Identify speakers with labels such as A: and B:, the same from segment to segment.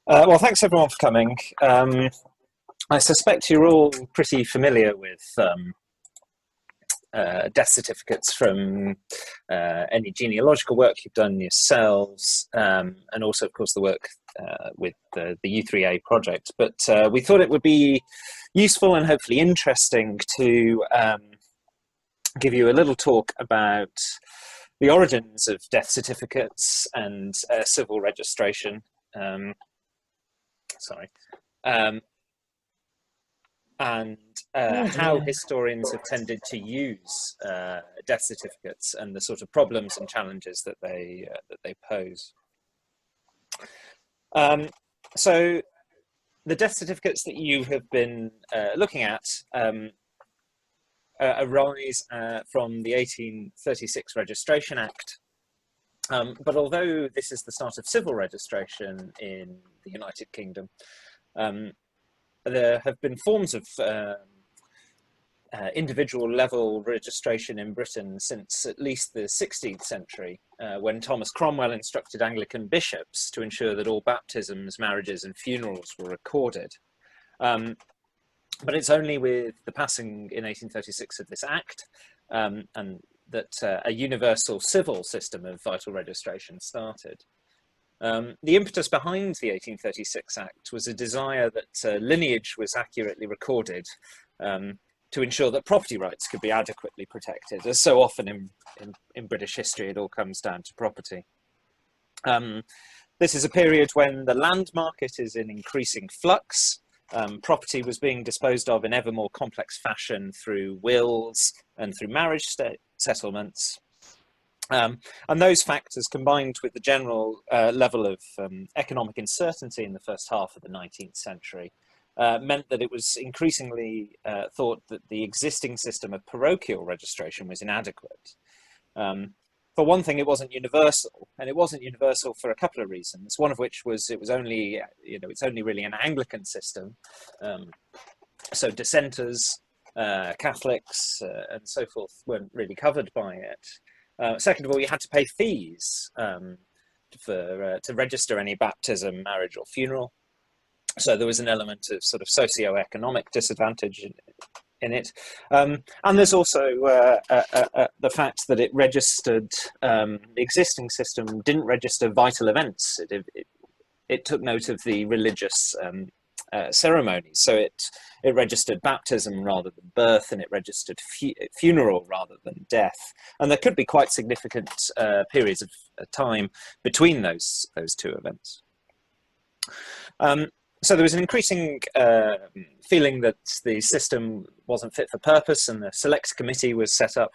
A: Well, thanks everyone for coming. I suspect you're all pretty familiar with death certificates from any genealogical work you've done yourselves, and also, of course, the work with the U3A project. But we thought it would be useful and hopefully interesting to give you a little talk about the origins of death certificates and civil registration. Sorry. Um, and how historians have tended to use death certificates and the sort of problems and challenges that they pose. So the death certificates that you have been looking at arise from the 1836 Registration Act. But although this is the start of civil registration in the United Kingdom, there have been forms of individual level registration in Britain since at least the 16th century, when Thomas Cromwell instructed Anglican bishops to ensure that all baptisms, marriages, and funerals were recorded. But it's only with the passing in 1836 of this act and that a universal civil system of vital registration started. The impetus behind the 1836 Act was a desire that lineage was accurately recorded to ensure that property rights could be adequately protected. As so often in British history, it all comes down to property. This is a period when the land market is in increasing flux. Property was being disposed of in ever more complex fashion through wills and through marriage settlements. And those factors, combined with the general level of economic uncertainty in the first half of the 19th century, meant that it was increasingly thought that the existing system of parochial registration was inadequate. For one thing, it wasn't universal, and it wasn't universal for a couple of reasons. One of which was it's only really an Anglican system, so dissenters, Catholics, and so forth weren't really covered by it. Second of all, you had to pay fees to register any baptism, marriage, or funeral. So there was an element of sort of socio-economic disadvantage in it. And there's also the fact that it registered, the existing system didn't register vital events. It took note of the religious ceremonies. So it registered baptism rather than birth, and it registered funeral rather than death. And there could be quite significant periods of time between those two events. So there was an increasing feeling that the system wasn't fit for purpose, and the select committee was set up.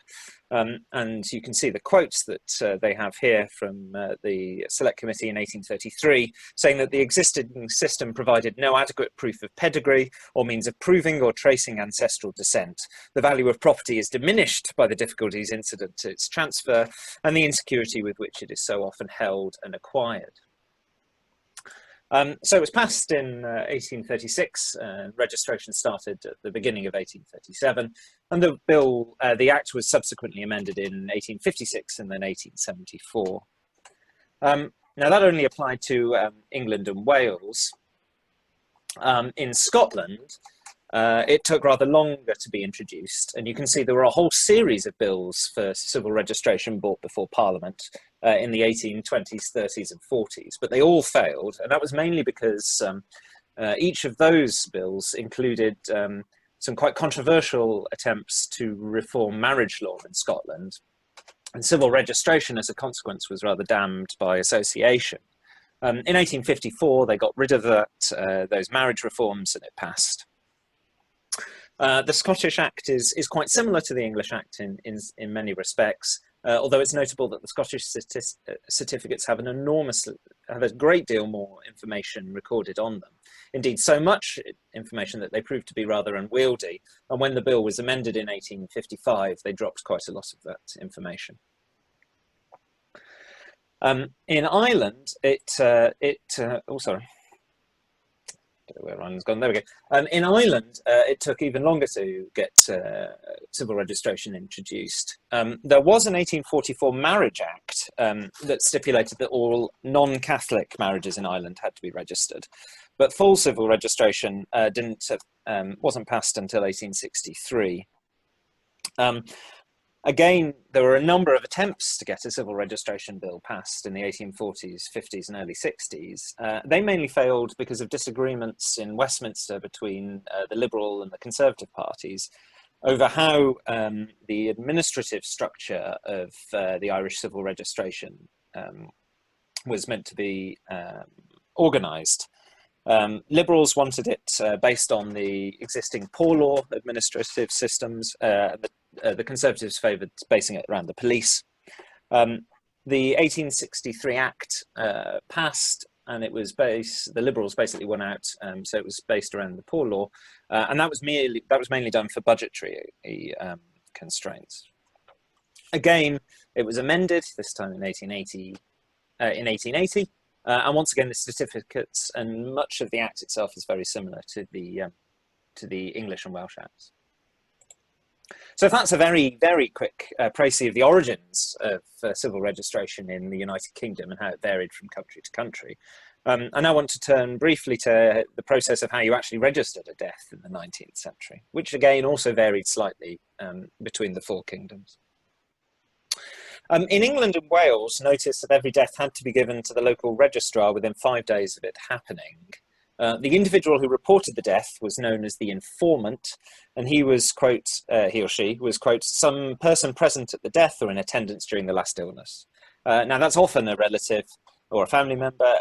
A: And you can see the quotes that they have here from the select committee in 1833, saying that the existing system provided no adequate proof of pedigree or means of proving or tracing ancestral descent. The value of property is diminished by the difficulties incident to its transfer and the insecurity with which it is so often held and acquired. So it was passed in 1836, registration started at the beginning of 1837, and the Act was subsequently amended in 1856 and then 1874. Now that only applied to England and Wales. In Scotland, it took rather longer to be introduced, and you can see there were a whole series of bills for civil registration brought before Parliament in the 1820s, 30s and 40s, but they all failed, and that was mainly because each of those bills included some quite controversial attempts to reform marriage law in Scotland, and civil registration as a consequence was rather damned by association. In 1854, they got rid of those marriage reforms, and it passed. The Scottish Act is quite similar to the English Act in many respects, although it's notable that the Scottish certificates have a great deal more information recorded on them. Indeed, so much information that they proved to be rather unwieldy, and when the bill was amended in 1855, they dropped quite a lot of that information. In Ireland, where Ireland's gone. There we go. In Ireland, it took even longer to get civil registration introduced. There was an 1844 Marriage Act that stipulated that all non-Catholic marriages in Ireland had to be registered, but full civil registration wasn't passed until 1863. Again, there were a number of attempts to get a civil registration bill passed in the 1840s, 50s, and early 60s. They mainly failed because of disagreements in Westminster between the Liberal and the Conservative parties over how the administrative structure of the Irish civil registration was meant to be organised. Liberals wanted it based on the existing poor law administrative systems. The Conservatives favoured basing it around the police. The 1863 Act passed, and it was the Liberals basically won out, so it was based around the poor law, and that was mainly done for budgetary constraints. Again, it was amended this time in 1880. And once again, the certificates and much of the Act itself is very similar to the English and Welsh Acts. So that's a very, very quick précis of the origins of civil registration in the United Kingdom and how it varied from country to country. I now want to turn briefly to the process of how you actually registered a death in the 19th century, which again also varied slightly between the four kingdoms. In England and Wales, notice that every death had to be given to the local registrar within 5 days of it happening. The individual who reported the death was known as the informant, and he was, quote, he or she was, quote, some person present at the death or in attendance during the last illness. Now, that's often a relative or a family member,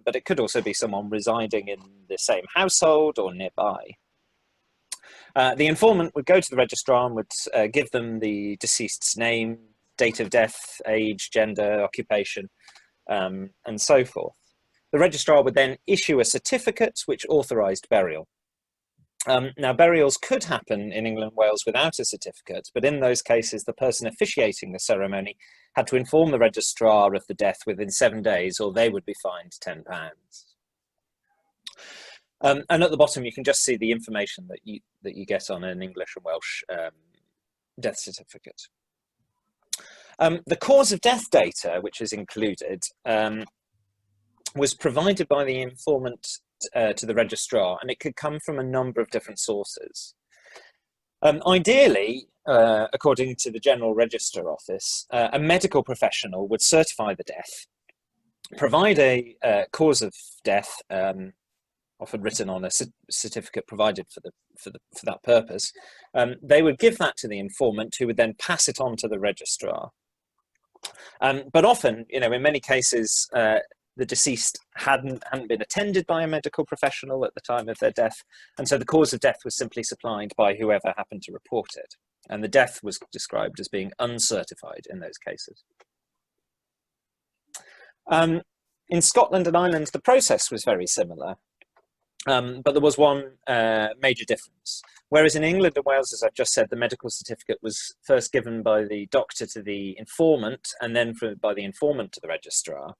A: but it could also be someone residing in the same household or nearby. The informant would go to the registrar and would give them the deceased's name, date of death, age, gender, occupation, and so forth. The registrar would then issue a certificate which authorised burial. Now, burials could happen in England and Wales without a certificate, but in those cases, the person officiating the ceremony had to inform the registrar of the death within 7 days, or they would be fined £10. And at the bottom, you can just see the information that you get on an English and Welsh death certificate. The cause of death data, which is included, was provided by the informant to the registrar, and it could come from a number of different sources. Ideally, according to the General Register Office, a medical professional would certify the death, provide a cause of death, often written on a certificate provided for that purpose. They would give that to the informant, who would then pass it on to the registrar. But often, in many cases, the deceased hadn't been attended by a medical professional at the time of their death, and so the cause of death was simply supplied by whoever happened to report it, and the death was described as being uncertified in those cases. In Scotland and Ireland, the process was very similar, but there was one major difference. Whereas in England and Wales, as I've just said, the medical certificate was first given by the doctor to the informant, and then by the informant to the registrar.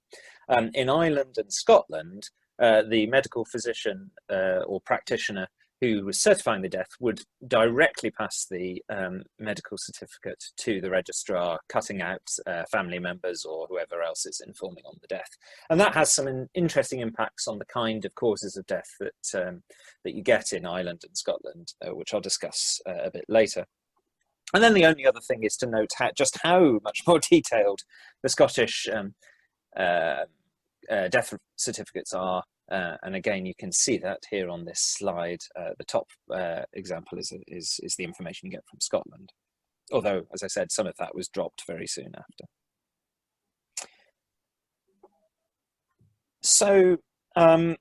A: In Ireland and Scotland, the medical physician or practitioner who was certifying the death would directly pass the medical certificate to the registrar, cutting out family members or whoever else is informing on the death. And that has some interesting impacts on the kind of causes of death that you get in Ireland and Scotland, which I'll discuss a bit later. And then the only other thing is to note just how much more detailed the Scottish death certificates are. And again, you can see that here on this slide. The top example is the information you get from Scotland. Although, as I said, some of that was dropped very soon after. So, why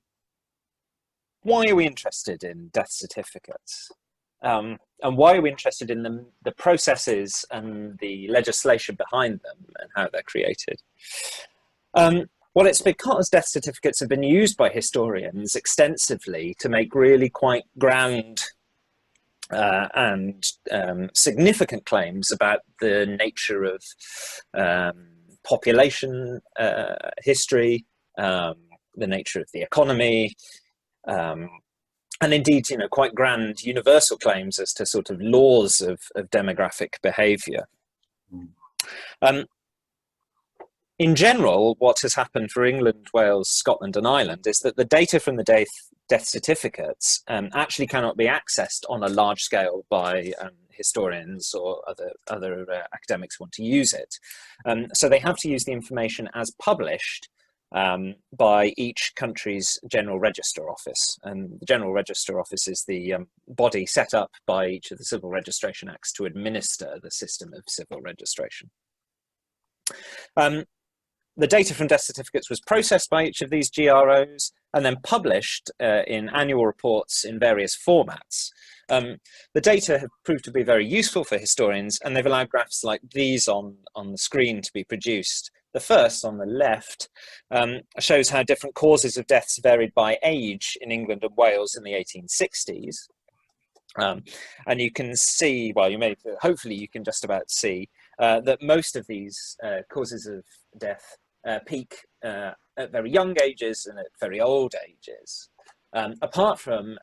A: are we interested in death certificates? And why are we interested in the processes and the legislation behind them and how they're created? Well, it's because death certificates have been used by historians extensively to make really quite grand and significant claims about the nature of population history, the nature of the economy, and indeed, you know, quite grand universal claims as to sort of laws of demographic behaviour. In general, what has happened for England, Wales, Scotland and Ireland is that the data from the death certificates actually cannot be accessed on a large scale by historians or other academics who want to use it. So they have to use the information as published by each country's General Register Office. And the General Register Office is the body set up by each of the Civil Registration Acts to administer the system of civil registration. The data from death certificates was processed by each of these GROs and then published in annual reports in various formats. The data have proved to be very useful for historians, and they've allowed graphs like these on the screen to be produced. The first, on the left, shows how different causes of deaths varied by age in England and Wales in the 1860s. And you can see, well, hopefully you can just about see that most of these causes of death peak at very young ages and at very old ages. Apart from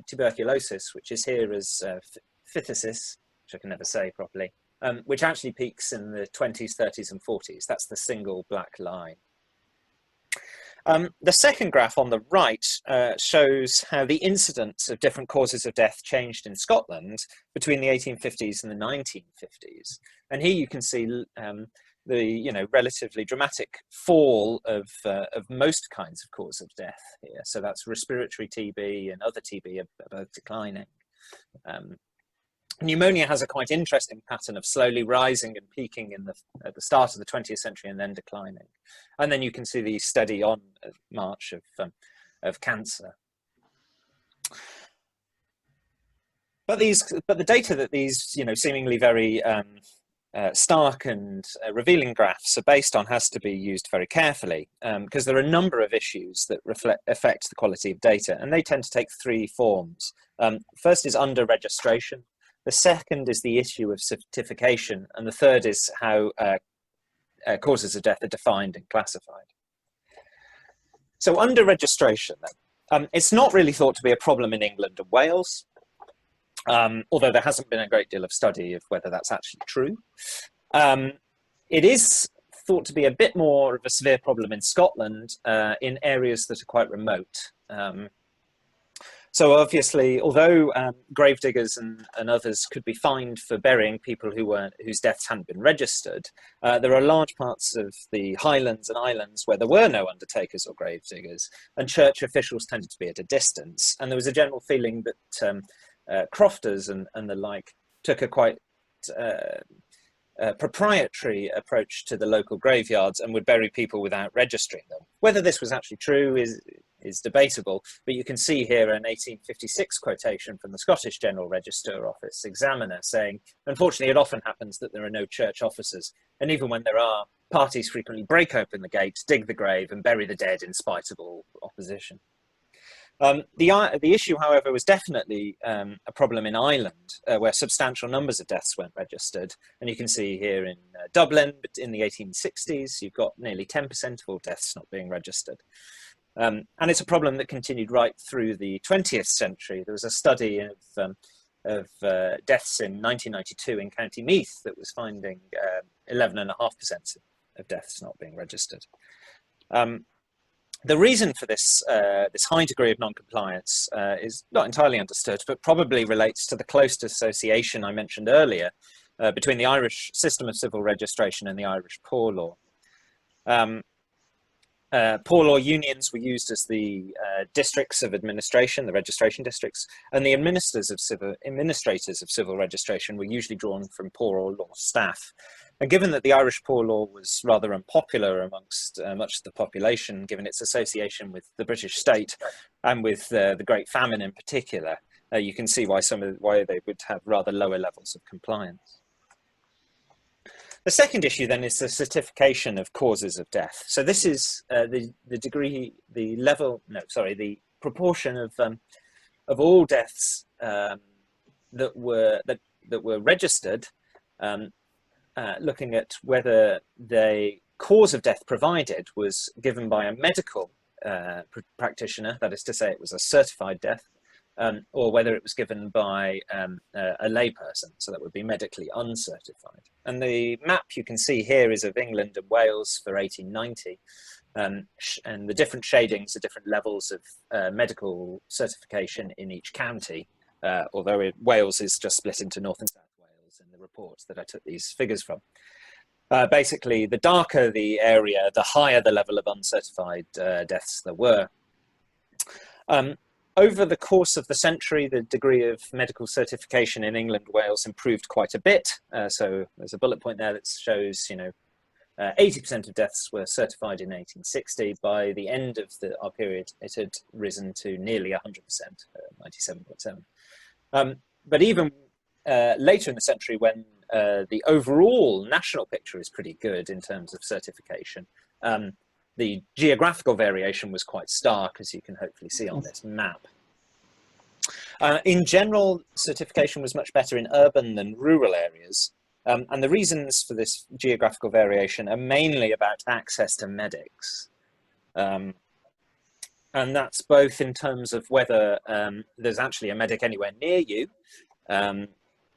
A: tuberculosis, which is here as phthisis, which I can never say properly, which actually peaks in the 20s, 30s and 40s. That's the single black line. The second graph on the right shows how the incidence of different causes of death changed in Scotland between the 1850s and the 1950s. And here you can see the relatively dramatic fall of most kinds of cause of death here. So that's respiratory TB and other TB are both declining. Pneumonia has a quite interesting pattern of slowly rising and peaking at the start of the 20th century and then declining. And then you can see the steady on march of cancer. But the data that these seemingly very stark and revealing graphs are based on has to be used very carefully, because there are a number of issues that affect the quality of data, and they tend to take three forms. First is under registration. The second is the issue of certification, and the third is how causes of death are defined and classified. So under registration, then, it's not really thought to be a problem in England and Wales, although there hasn't been a great deal of study of whether that's actually true. It is thought to be a bit more of a severe problem in Scotland in areas that are quite remote. So obviously, although gravediggers and others could be fined for burying people whose deaths hadn't been registered, there are large parts of the Highlands and Islands where there were no undertakers or gravediggers, and church officials tended to be at a distance. And there was a general feeling that crofters and the like took a quite proprietary approach to the local graveyards and would bury people without registering them. Whether this was actually true is debatable, but you can see here an 1856 quotation from the Scottish General Register Office Examiner saying, unfortunately, it often happens that there are no church officers, and even when there are, parties frequently break open the gates, dig the grave, and bury the dead in spite of all opposition. The issue, however, was definitely a problem in Ireland, where substantial numbers of deaths weren't registered. And you can see here in Dublin, in the 1860s, you've got nearly 10% of all deaths not being registered. And it's a problem that continued right through the 20th century. There was a study of deaths in 1992 in County Meath that was finding 11.5% of deaths not being registered. The reason for this high degree of non-compliance is not entirely understood, but probably relates to the close association I mentioned earlier between the Irish system of civil registration and the Irish Poor Law. Poor law unions were used as the districts of administration, the registration districts, and the administrators of civil registration were usually drawn from poor law staff. And given that the Irish poor law was rather unpopular amongst much of the population, given its association with the British state and with the Great Famine in particular, you can see why they would have rather lower levels of compliance. The second issue then is the certification of causes of death. So this is the proportion of all deaths that were registered, looking at whether the cause of death provided was given by a medical practitioner, that is to say it was a certified death, or whether it was given by a layperson, so that would be medically uncertified. And the map you can see here is of England and Wales for 1890, and the different shadings are different levels of medical certification in each county, although Wales is just split into North and South Wales in the report that I took these figures from. Basically, the darker the area, the higher the level of uncertified deaths there were. Over the course of the century, the degree of medical certification in England and Wales improved quite a bit. So there's a bullet point there that shows, 80% of deaths were certified in 1860. By the end of our period, it had risen to nearly 100%, 97.7. But even later in the century, when the overall national picture is pretty good in terms of certification, the geographical variation was quite stark, as you can hopefully see on this map. In general, certification was much better in urban than rural areas. And the reasons for this geographical variation are mainly about access to medics. And that's both in terms of whether there's actually a medic anywhere near you,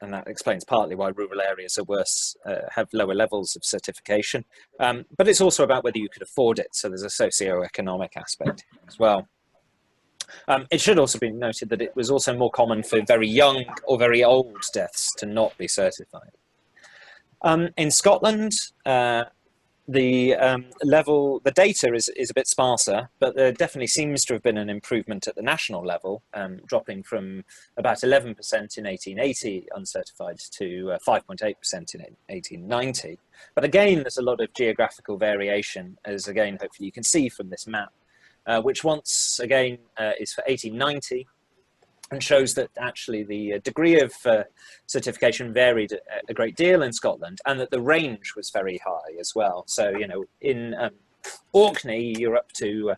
A: and that explains partly why rural areas are worse, have lower levels of certification. But it's also about whether you could afford it. So there's a socio-economic aspect as well. It should also be noted that it was also more common for very young or very old deaths to not be certified. In Scotland, the data is a bit sparser, but there definitely seems to have been an improvement at the national level, dropping from about 11% in 1880 uncertified to 5.8% in 1890. But again, there's a lot of geographical variation, as again, hopefully you can see from this map, which once again is for 1890, and shows that actually the degree of certification varied a great deal in Scotland, and that the range was very high as well. So, in Orkney, you're up to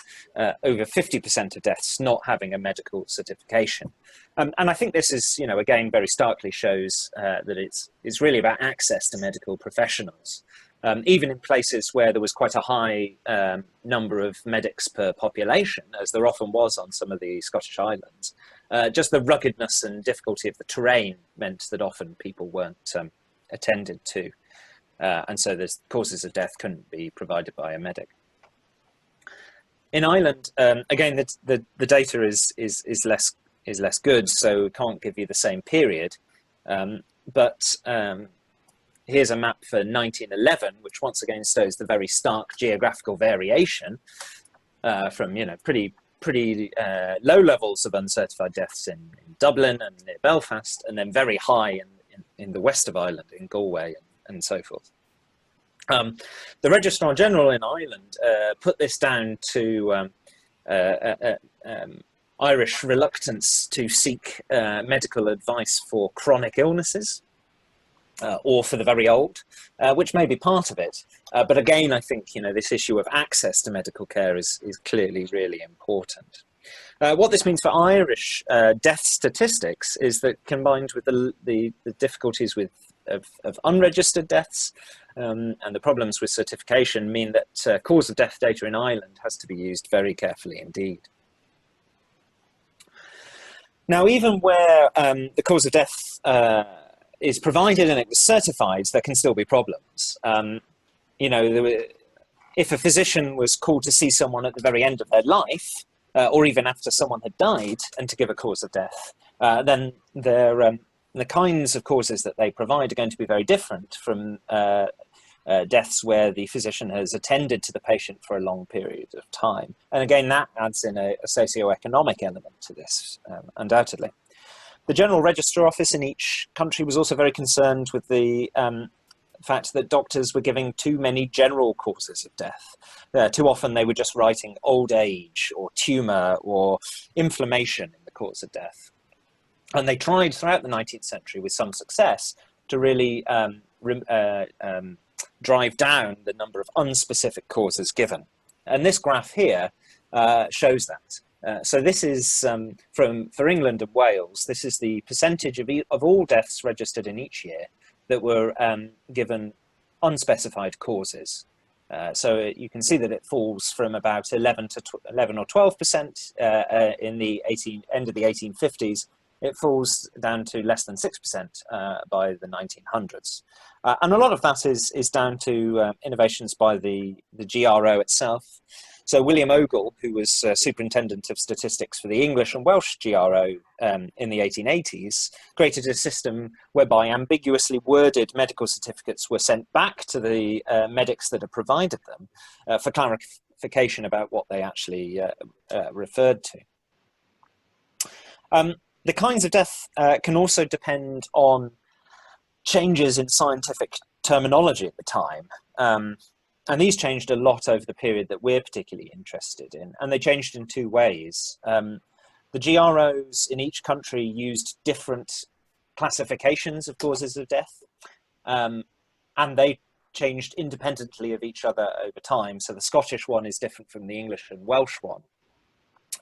A: over 50% of deaths not having a medical certification. And I think this is, again, very starkly shows that it's really about access to medical professionals. Even in places where there was quite a high number of medics per population, as there often was on some of the Scottish islands, just the ruggedness and difficulty of the terrain meant that often people weren't attended to. And so the causes of death couldn't be provided by a medic. In Ireland, again, the data is less good, so can't give you the same period. But here's a map for 1911, which once again shows the very stark geographical variation from pretty low levels of uncertified deaths in Dublin and near Belfast, and then very high in the west of Ireland, in Galway and so forth. The Registrar General in Ireland put this down to Irish reluctance to seek medical advice for chronic illnesses, or for the very old, which may be part of it. But again, I think this issue of access to medical care is clearly really important. What this means for Irish death statistics is that, combined with the difficulties of unregistered deaths and the problems with certification, mean that cause of death data in Ireland has to be used very carefully indeed. Now, even where the cause of death is provided and it was certified, there can still be problems. If a physician was called to see someone at the very end of their life, or even after someone had died, and to give a cause of death, then the kinds of causes that they provide are going to be very different from deaths where the physician has attended to the patient for a long period of time. And again, that adds in a socio-economic element to this, undoubtedly. The General Register Office in each country was also very concerned with the fact that doctors were giving too many general causes of death. Too often they were just writing old age or tumour or inflammation in the cause of death. And they tried throughout the 19th century with some success to really drive down the number of unspecific causes given. And this graph here shows that. So this is for England and Wales. This is the percentage of all deaths registered in each year that were given unspecified causes. So you can see that it falls from about 11 or 12% in the end of the 1850s. It falls down to less than 6% by the 1900s. And a lot of that is down to innovations by the GRO itself. So William Ogle, who was superintendent of statistics for the English and Welsh GRO in the 1880s, created a system whereby ambiguously worded medical certificates were sent back to the medics that had provided them for clarification about what they actually referred to. The kinds of death can also depend on changes in scientific terminology at the time. And these changed a lot over the period that we're particularly interested in. And they changed in two ways. The GROs in each country used different classifications of causes of death. And they changed independently of each other over time. So the Scottish one is different from the English and Welsh one.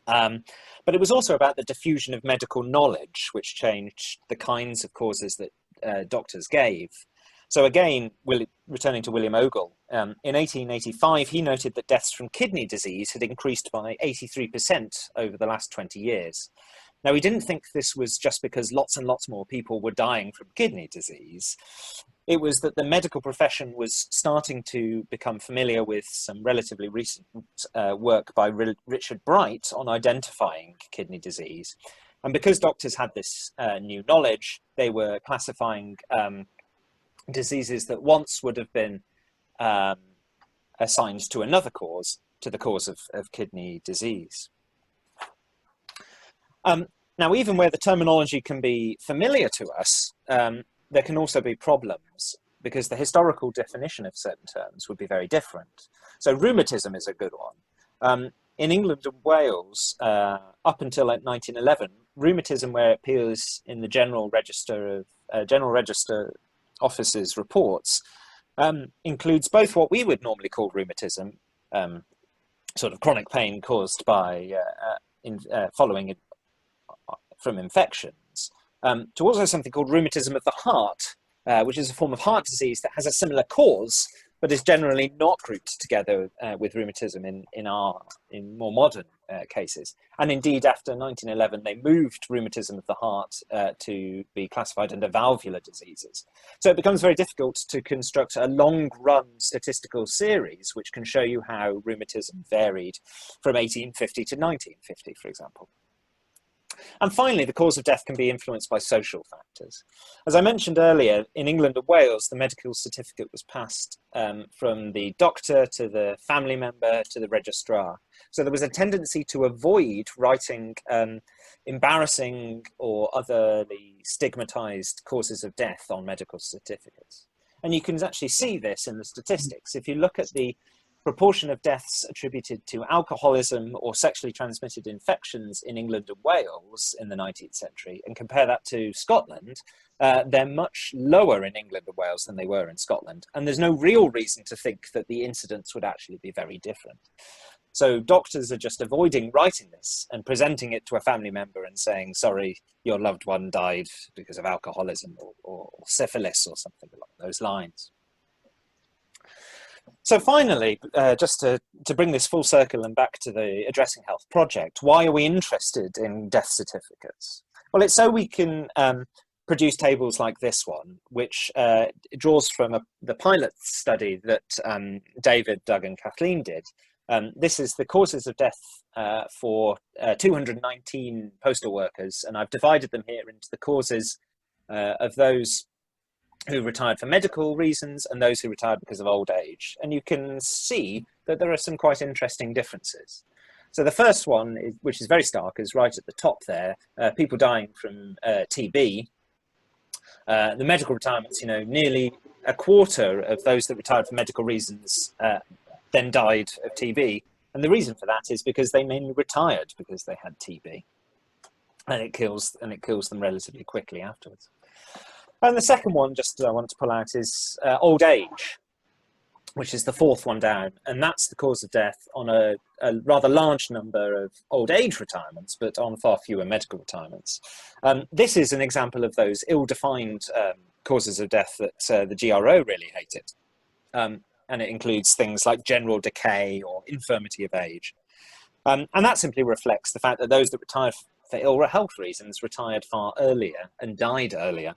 A: But it was also about the diffusion of medical knowledge, which changed the kinds of causes that doctors gave. So again, returning to William Ogle, in 1885, he noted that deaths from kidney disease had increased by 83% over the last 20 years. Now, he didn't think this was just because lots and lots more people were dying from kidney disease. It was that the medical profession was starting to become familiar with some relatively recent work by Richard Bright on identifying kidney disease. And because doctors had this new knowledge, they were classifying diseases that once would have been assigned to another cause, to the cause of kidney disease. Now, even where the terminology can be familiar to us, there can also be problems because the historical definition of certain terms would be very different. So rheumatism is a good one. In England and Wales, up until 1911, rheumatism, where it appears in the General Register Office's reports, includes both what we would normally call rheumatism, sort of chronic pain caused by following from infections, to also something called rheumatism of the heart, which is a form of heart disease that has a similar cause, but is generally not grouped together with rheumatism in more modern cases. And indeed, after 1911, they moved rheumatism of the heart to be classified under valvular diseases. So it becomes very difficult to construct a long-run statistical series which can show you how rheumatism varied from 1850 to 1950, for example. And finally, the cause of death can be influenced by social factors. As I mentioned earlier, in England and Wales, the medical certificate was passed from the doctor to the family member to the registrar. So there was a tendency to avoid writing embarrassing or otherly stigmatized causes of death on medical certificates. And you can actually see this in the statistics. If you look at the proportion of deaths attributed to alcoholism or sexually transmitted infections in England and Wales in the 19th century and compare that to Scotland, they're much lower in England and Wales than they were in Scotland. And there's no real reason to think that the incidence would actually be very different. So doctors are just avoiding writing this and presenting it to a family member and saying, sorry, your loved one died because of alcoholism or syphilis or something along those lines. So finally, just to bring this full circle and back to the Addressing Health project, why are we interested in death certificates? Well, it's so we can produce tables like this one, which draws from the pilot study that David, Doug and Kathleen did. This is the causes of death for 219 postal workers, and I've divided them here into the causes of those who retired for medical reasons and those who retired because of old age. And you can see that there are some quite interesting differences. So the first one, which is very stark, is right at the top there, people dying from TB. The medical retirements, nearly a quarter of those that retired for medical reasons then died of TB. And the reason for that is because they mainly retired because they had TB. And it kills them relatively quickly afterwards. And the second one, just I want to pull out, is old age, which is the fourth one down. And that's the cause of death on a rather large number of old age retirements, but on far fewer medical retirements. This is an example of those ill-defined causes of death that the GRO really hated. and it includes things like general decay or infirmity of age. And that simply reflects the fact that those that retired for ill health reasons retired far earlier and died earlier,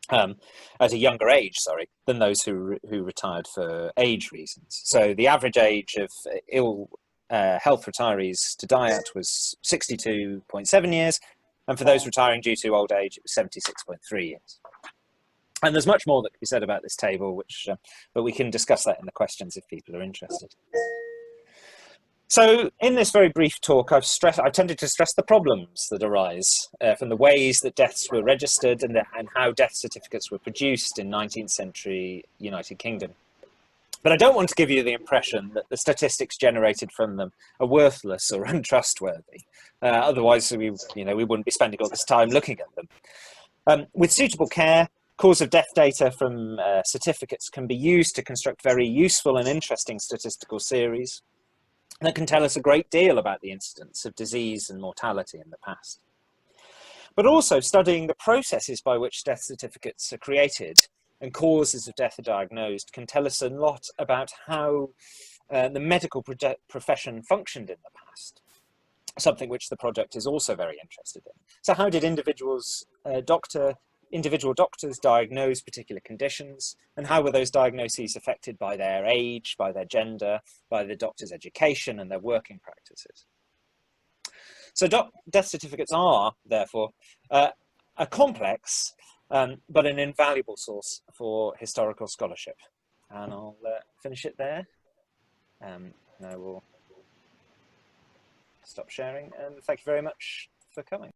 A: at a younger age, than those who retired for age reasons. So the average age of ill health retirees to die at was 62.7 years, and for those retiring due to old age, it was 76.3 years. And there's much more that can be said about this table, but we can discuss that in the questions if people are interested. So in this very brief talk, I've tended to stress the problems that arise from the ways that deaths were registered and how death certificates were produced in 19th century United Kingdom. But I don't want to give you the impression that the statistics generated from them are worthless or untrustworthy. Otherwise, we wouldn't be spending all this time looking at them. With suitable care, cause of death data from certificates can be used to construct very useful and interesting statistical series that can tell us a great deal about the incidence of disease and mortality in the past. But also studying the processes by which death certificates are created and causes of death are diagnosed can tell us a lot about how the medical profession functioned in the past, something which the project is also very interested in. So how did individual doctors diagnose particular conditions, and how were those diagnoses affected by their age, by their gender, by the doctor's education and their working practices? So death certificates are, therefore, a complex but an invaluable source for historical scholarship. And I'll finish it there. And I will stop sharing, and thank you very much for coming.